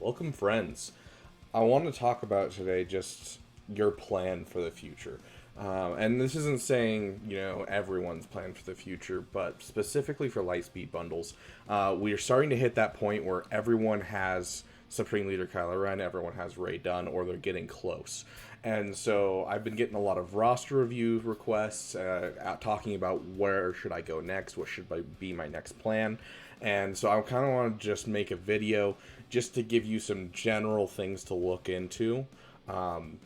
Welcome, friends. I want to talk about today just your plan for the future. And this isn't saying, everyone's plan for the future, but specifically for Lightspeed bundles. We are starting to hit that point where everyone has Supreme Leader Kylo Ren, everyone has Rey done, or they're getting close. And so I've been getting a lot of roster review requests, talking about where should I go next, what should be my next plan. And so I kind of want to just make a video just to give you some general things to look into,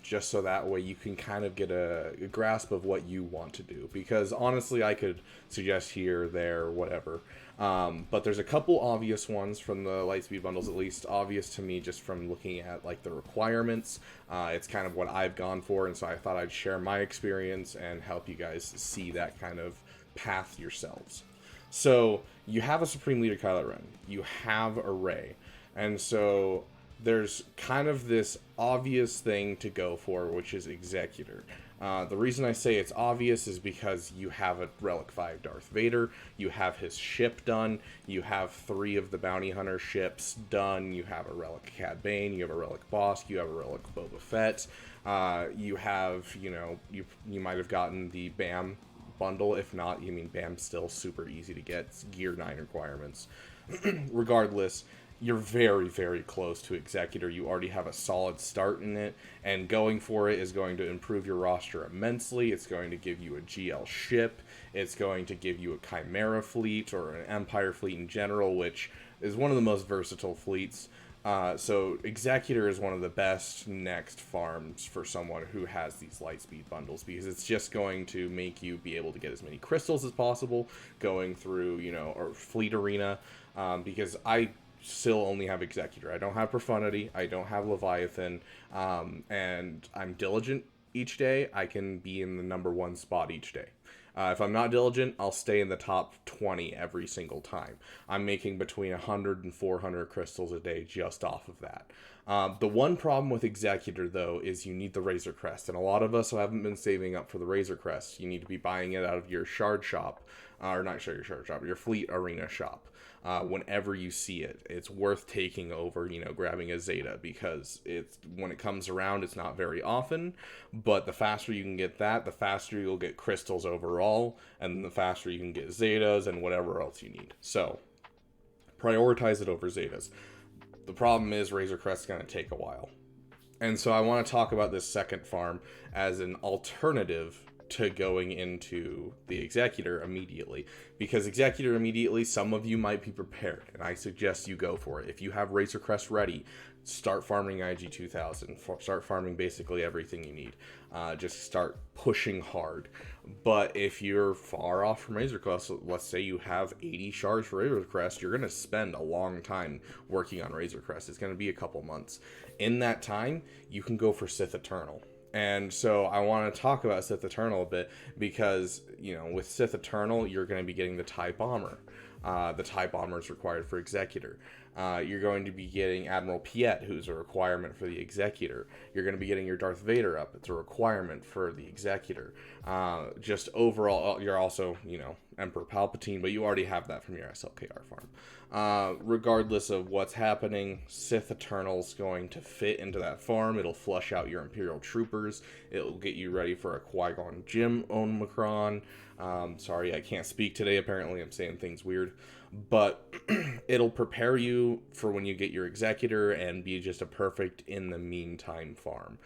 just so that way you can kind of get a grasp of what you want to do. Because honestly, I could suggest here, there, whatever. But there's a couple obvious ones from the Lightspeed bundles, at least obvious to me just from looking at like the requirements. It's kind of what I've gone for, and so I thought I'd share my experience and help you guys see that kind of path yourselves. So you have a Supreme Leader Kylo Ren, you have a Rey, and so there's kind of this obvious thing to go for, which is Executor. The reason I say it's obvious is because you have a Relic 5 Darth Vader, you have his ship done, you have 3 of the Bounty Hunter ships done, you have a Relic Cad Bane, you have a Relic Bosk, you have a Relic Boba Fett, you have, you might have gotten the BAM bundle. If not, BAM's still super easy to get. It's Gear 9 requirements. Regardless, you're very, very close to Executor. You already have a solid start in it, and going for it is going to improve your roster immensely. It's going to give you a GL ship. It's going to give you a Chimera fleet, or an Empire fleet in general, which is one of the most versatile fleets. So Executor is one of the best next farms for someone who has these Lightspeed bundles, because it's just going to make you be able to get as many crystals as possible going through, or Fleet Arena, because I still only have Executor. I don't have Profundity, I don't have Leviathan, and I'm diligent each day. I can be in the number 1 spot each day. If I'm not diligent, I'll stay in the top 20 every single time. I'm making between 100 and 400 crystals a day just off of that. The one problem with Executor, though, is you need the Razor Crest, and a lot of us haven't been saving up for the Razor Crest. You need to be buying it out of your shard shop, or not your shard shop, your Fleet Arena shop. Whenever you see it, it's worth taking over, grabbing a Zeta, because when it comes around, it's not very often, but the faster you can get that, the faster you'll get crystals overall, and the faster you can get Zetas and whatever else you need. So, prioritize it over Zetas. The problem is Razor Crest's going to take a while. And so I want to talk about this second farm as an alternative to going into the Executor immediately, because Executor immediately, some of you might be prepared, and I suggest you go for it. If you have Razor Crest ready, start farming IG 2000, start farming basically everything you need. Just start pushing hard. But if you're far off from Razor Crest, let's say you have 80 shards for Razor Crest, you're going to spend a long time working on Razor Crest. It's going to be a couple months. In that time, you can go for Sith Eternal. And so I want to talk about Sith Eternal a bit, because, with Sith Eternal, you're going to be getting the TIE Bomber. The TIE Bomber is required for Executor. You're going to be getting Admiral Piet, who's a requirement for the Executor. You're going to be getting your Darth Vader up. It's a requirement for the Executor. Just overall, you're also, Emperor Palpatine, but you already have that from your SLKR farm. Regardless of what's happening, Sith Eternal's going to fit into that farm. It'll flush out your Imperial Troopers. It'll get you ready for a Qui-Gon Jinn Omicron. Sorry, I can't speak today. Apparently, I'm saying things weird. But it'll prepare you for when you get your Executor and be just a perfect in the meantime farm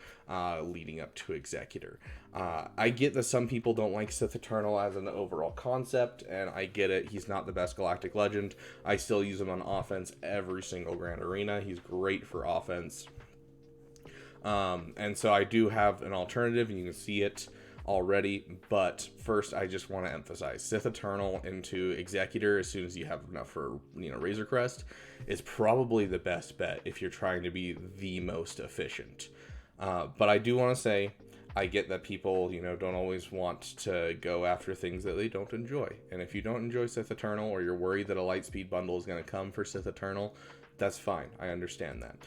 leading up to Executor. I get that some people don't like Sith Eternal as an overall concept, and I get it. He's not the best Galactic Legend. I still use him on offense every single Grand Arena. He's great for offense. And so I do have an alternative, and you can see it already, but first I just want to emphasize Sith Eternal into Executor as soon as you have enough for Razor Crest is probably the best bet if you're trying to be the most efficient. But I do want to say I get that people don't always want to go after things that they don't enjoy, and if you don't enjoy Sith Eternal, or you're worried that a Lightspeed bundle is going to come for Sith Eternal, that's fine. I understand that.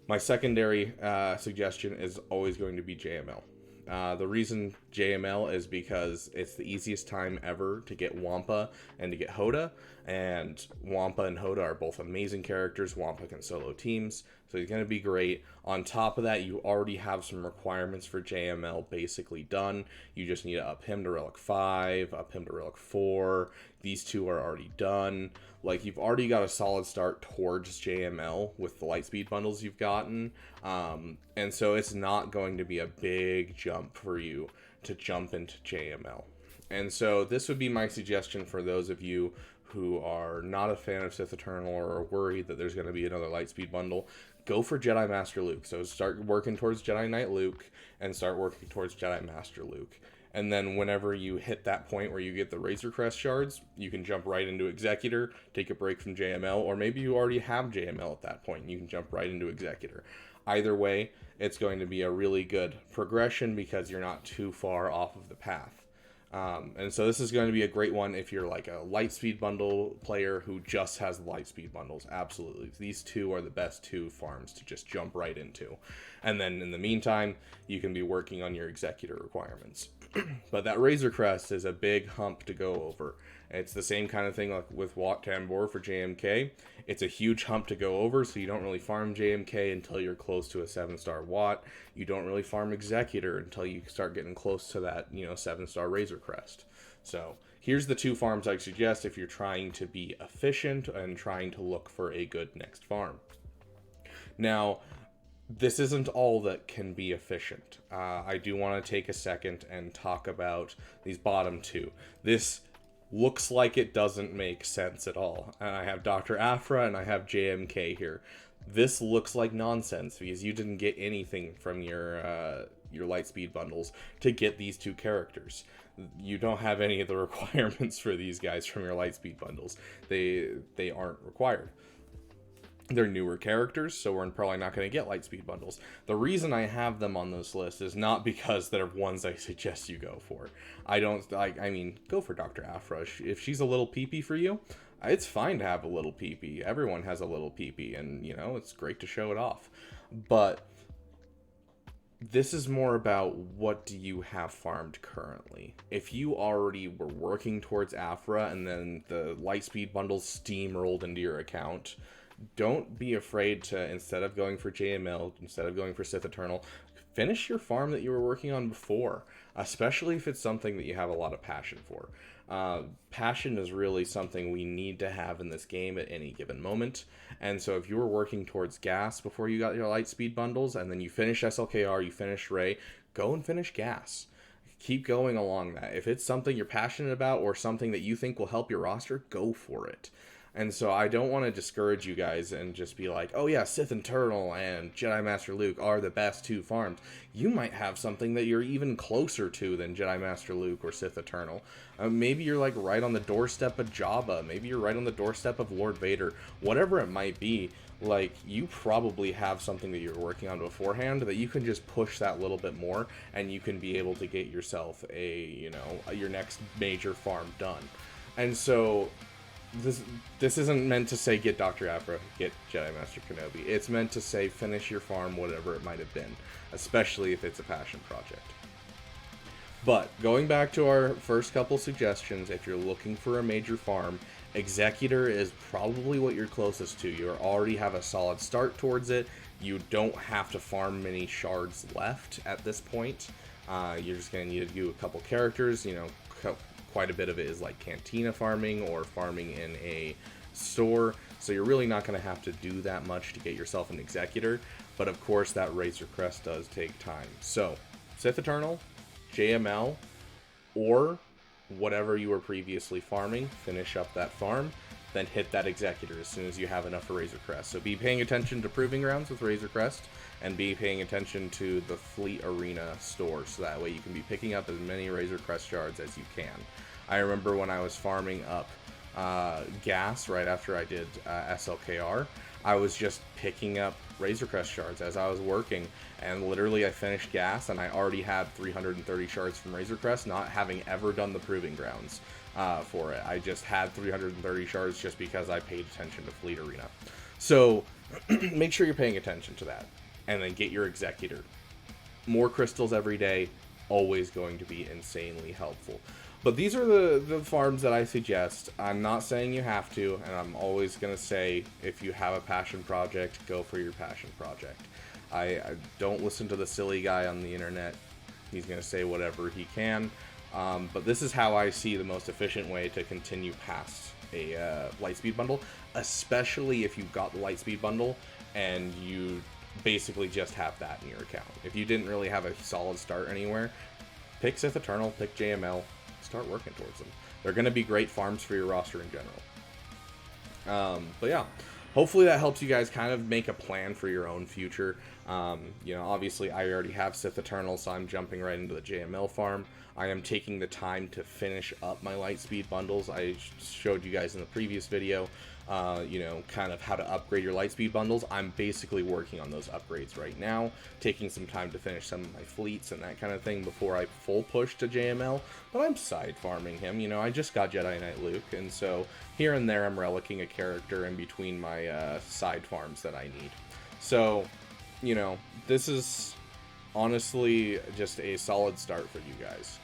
My secondary suggestion is always going to be JML. The reason JML is because it's the easiest time ever to get Wampa and to get Hoda, and Wampa and Hoda are both amazing characters. Wampa can solo teams, so he's going to be great. On top of that, you already have some requirements for JML basically done. You just need to up him to Relic 5, up him to Relic 4. These two are already done. Like, you've already got a solid start towards JML with the Lightspeed bundles you've gotten. And so it's not going to be a big jump for you to jump into JML. And so this would be my suggestion for those of you who are not a fan of Sith Eternal or are worried that there's going to be another Lightspeed bundle. Go for Jedi Master Luke. So start working towards Jedi Knight Luke and start working towards Jedi Master Luke. And then whenever you hit that point where you get the Razor Crest shards, you can jump right into Executor, take a break from JML, or maybe you already have JML at that point and you can jump right into Executor. Either way, it's going to be a really good progression because you're not too far off of the path. And so this is going to be a great one if you're like a Lightspeed bundle player who just has the Lightspeed bundles. Absolutely. These two are the best two farms to just jump right into. And then in the meantime, you can be working on your Executor requirements. But that Razor Crest is a big hump to go over. It's the same kind of thing like with Wat Tambor for JMK. It's a huge hump to go over, so you don't really farm JMK until you're close to a 7-star Wat. You don't really farm Executor until you start getting close to that, 7-star Razor Crest. So here's the two farms I suggest if you're trying to be efficient and trying to look for a good next farm. Now, this isn't all that can be efficient. I do want to take a second and talk about these bottom two. This looks like it doesn't make sense at all. And I have Dr. Aphra and I have JMK here. This looks like nonsense because you didn't get anything from your Lightspeed bundles to get these two characters. You don't have any of the requirements for these guys from your Lightspeed bundles. They aren't required. They're newer characters, so we're probably not going to get Lightspeed bundles. The reason I have them on this list is not because they're ones I suggest you go for. I mean, go for Dr. Aphra. If she's a little peepee for you, it's fine to have a little peepee. Everyone has a little peepee, and, it's great to show it off. But this is more about what do you have farmed currently. If you already were working towards Aphra and then the Lightspeed bundles steamrolled into your account, don't be afraid to, instead of going for JML, instead of going for Sith Eternal, finish your farm that you were working on before, especially if it's something that you have a lot of passion for. Passion is really something we need to have in this game at any given moment. And so if you were working towards Gas before you got your Lightspeed bundles, and then you finish SLKR, you finish Ray, go and finish Gas. Keep going along that. If it's something you're passionate about or something that you think will help your roster, go for it. And so I don't want to discourage you guys and just be like, oh yeah, Sith Eternal and Jedi Master Luke are the best two farms. You might have something that you're even closer to than Jedi Master Luke or Sith Eternal. Maybe you're like right on the doorstep of Jabba. Maybe you're right on the doorstep of Lord Vader. Whatever it might be, like, you probably have something that you're working on beforehand that you can just push that little bit more and you can be able to get yourself your next major farm done. And so this isn't meant to say get Dr. Aphra, get Jedi Master Kenobi. It's meant to say finish your farm, whatever it might have been, especially if it's a passion project. But going back to our first couple suggestions, if you're looking for a major farm, Executor is probably what you're closest to. You already have a solid start towards it. You don't have to farm many shards left at this point. You're just going to need to do a couple characters, quite a bit of it is like Cantina farming or farming in a store, so you're really not going to have to do that much to get yourself an Executor, but of course that Razor Crest does take time. So, Sith Eternal, JML, or whatever you were previously farming, finish up that farm, then hit that Executor as soon as you have enough for Razor Crest. So be paying attention to Proving Grounds with Razor Crest, and be paying attention to the Fleet Arena store, so that way you can be picking up as many Razor Crest shards as you can. I remember when I was farming up Gas right after I did SLKR, I was just picking up Razor Crest shards as I was working, and literally I finished Gas and I already had 330 shards from Razor Crest, not having ever done the Proving Grounds for it. I just had 330 shards just because I paid attention to Fleet Arena. So make sure you're paying attention to that, and then get your Executor. More crystals every day, always going to be insanely helpful. But these are the farms that I suggest. I'm not saying you have to, and I'm always going to say, if you have a passion project, go for your passion project. I don't listen to the silly guy on the internet. He's going to say whatever he can. But this is how I see the most efficient way to continue past a Lightspeed bundle, especially if you've got the Lightspeed bundle and you basically just have that in your account. If you didn't really have a solid start anywhere, pick Sith Eternal, pick JML, start working towards them. They're going to be great farms for your roster in general. But yeah, hopefully that helps you guys kind of make a plan for your own future. You know, obviously I already have Sith Eternal, so I'm jumping right into the JML farm. I am taking the time to finish up my Lightspeed bundles. I showed you guys in the previous video, you know, kind of how to upgrade your Lightspeed bundles. I'm basically working on those upgrades right now, taking some time to finish some of my fleets and that kind of thing before I full push to JML, but I'm side farming him. You know, I just got Jedi Knight Luke, and so here and there I'm relicking a character in between my side farms that I need. So, you know, this is honestly just a solid start for you guys.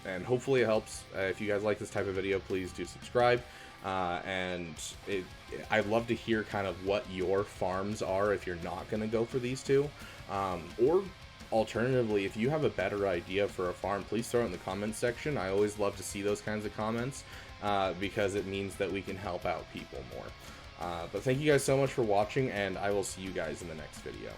And hopefully it helps. If you guys like this type of video, please do subscribe. And I'd love to hear kind of what your farms are if you're not going to go for these two. Or alternatively, if you have a better idea for a farm, please throw it in the comments section. I always love to see those kinds of comments because it means that we can help out people more. But thank you guys so much for watching, and I will see you guys in the next video.